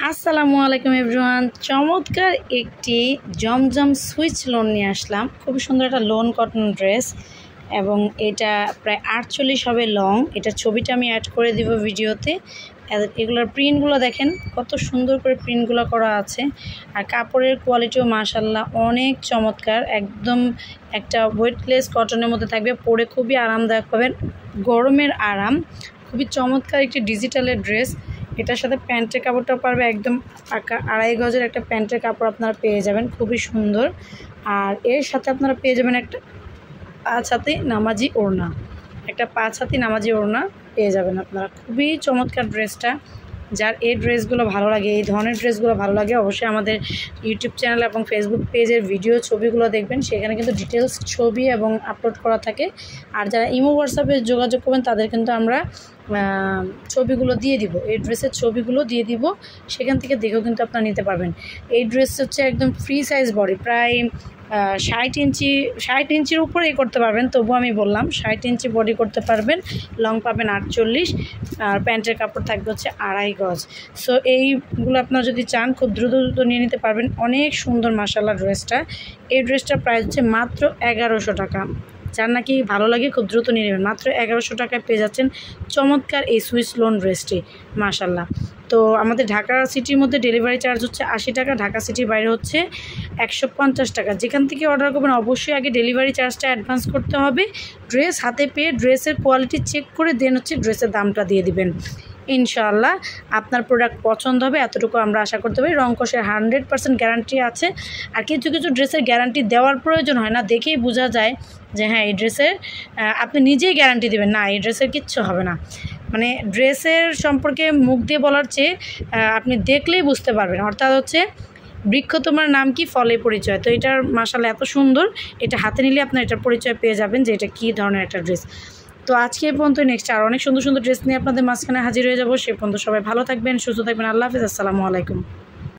আসসালামু আলাইকুম এভরিওয়ান। চমৎকার একটি জমজম সুইচ লোন নিয়ে আসলাম। খুব সুন্দর একটা লোন কটন ড্রেস এবং এটা প্রায় 48 হবে লং। এটা ছবিটা আমি অ্যাড করে দিব ভিডিওতে। এগুলোর প্রিন্টগুলো দেখেন কত সুন্দর করে প্রিন্টগুলো করা আছে, আর কাপড়ের কোয়ালিটিও মাশাআল্লাহ অনেক চমৎকার। একদম একটা ওয়েটলেস কটনের মধ্যে থাকবে, পরে খুবই আরামদায়ক পাবেন, গরমের আরাম। খুবই চমৎকার একটি ডিজিটালের ড্রেস। এটার সাথে প্যান্টের কাপড়টাও পারবে একদম পাকা 2.5 গজের একটা প্যান্টের কাপড় আপনারা পেয়ে যাবেন, খুবই সুন্দর। আর এর সাথে আপনারা পেয়ে যাবেন একটা 5 হাতি নামাজি ওড়না, একটা 5 হাতি নামাজি ওড়না পেয়ে যাবেন আপনারা। খুবই চমৎকার ড্রেসটা। যার এই ড্রেসগুলো ভালো লাগে, এই ধরনের ড্রেসগুলো ভালো লাগে, অবশ্যই আমাদের ইউটিউব চ্যানেল এবং ফেসবুক পেজের ভিডিও ছবিগুলো দেখবেন। সেখানে কিন্তু ডিটেলস ছবি এবং আপলোড করা থাকে। আর যারা ইমো হোয়াটসঅ্যাপে যোগাযোগ করবেন তাদের কিন্তু আমরা ছবিগুলো দিয়ে দিব, এই ড্রেসের ছবিগুলো দিয়ে দিব, সেখান থেকে দেখেও কিন্তু আপনারা নিতে পারবেন। এই ড্রেস হচ্ছে একদম ফ্রি সাইজ বডি, প্রায় 60 ইঞ্চির উপরে করতে পারবেন। তবু আমি বললাম 60 ইঞ্চি বডি করতে পারবেন। লং পাবেন 48, আর প্যান্টের কাপড় থাকবে হচ্ছে 2.5 গজ। সো এইগুলো আপনারা যদি চান খুব দ্রুত নিয়ে নিতে পারবেন। অনেক সুন্দর মাশাআল্লাহ ড্রেসটা। এই ড্রেসটার প্রাইস হচ্ছে মাত্র 1100 টাকা। যার নাকি ভালো লাগে খুব দ্রুত নিয়ে নেবেন। মাত্র 1100 টাকায় পেয়ে যাচ্ছেন চমৎকার এই সুইচ লোন ড্রেসটি মাশাআল্লাহ। তো আমাদের ঢাকা সিটির মধ্যে ডেলিভারি চার্জ হচ্ছে 80 টাকা, ঢাকা সিটির বাইরে হচ্ছে 150 টাকা। যেখান থেকে অর্ডার করবেন অবশ্যই আগে ডেলিভারি চার্জটা অ্যাডভান্স করতে হবে। ড্রেস হাতে পেয়ে ড্রেসের কোয়ালিটি চেক করে দেন হচ্ছে ড্রেসের দামটা দিয়ে দিবেন। ইনশাআল্লাহ আপনার প্রোডাক্ট পছন্দ হবে, এতটুকু আমরা আশা করতে পারি। রং কষের 100% গ্যারান্টি আছে। আর কিছু কিছু ড্রেসের গ্যারান্টি দেওয়ার প্রয়োজন হয় না, দেখেই বোঝা যায় যে হ্যাঁ এই ড্রেসের আপনি নিজেই গ্যারান্টি দেবেন না এই ড্রেসের কিচ্ছু হবে না। মানে ড্রেসের সম্পর্কে মুখ দিয়ে বলার চেয়ে আপনি দেখলেই বুঝতে পারবেন। অর্থাৎ হচ্ছে বৃক্ষ তোমার নাম কি, ফলে পরিচয়। তো এটার মাশাআল্লাহ এত সুন্দর, এটা হাতে নিলে আপনার এটার পরিচয় পেয়ে যাবেন যে এটা কী ধরনের একটা ড্রেস। তো আজকে এই পর্যন্ত, নেক্সট আর অনেক সুন্দর সুন্দর ড্রেস নিয়ে আপনাদের মাঝখানে হাজির হয়ে যাবো। সে পর্যন্ত সবাই ভালো থাকবেন, সুস্থ থাকবেন। আল্লাহ হাফিজ, আসসালামু আলাইকুম।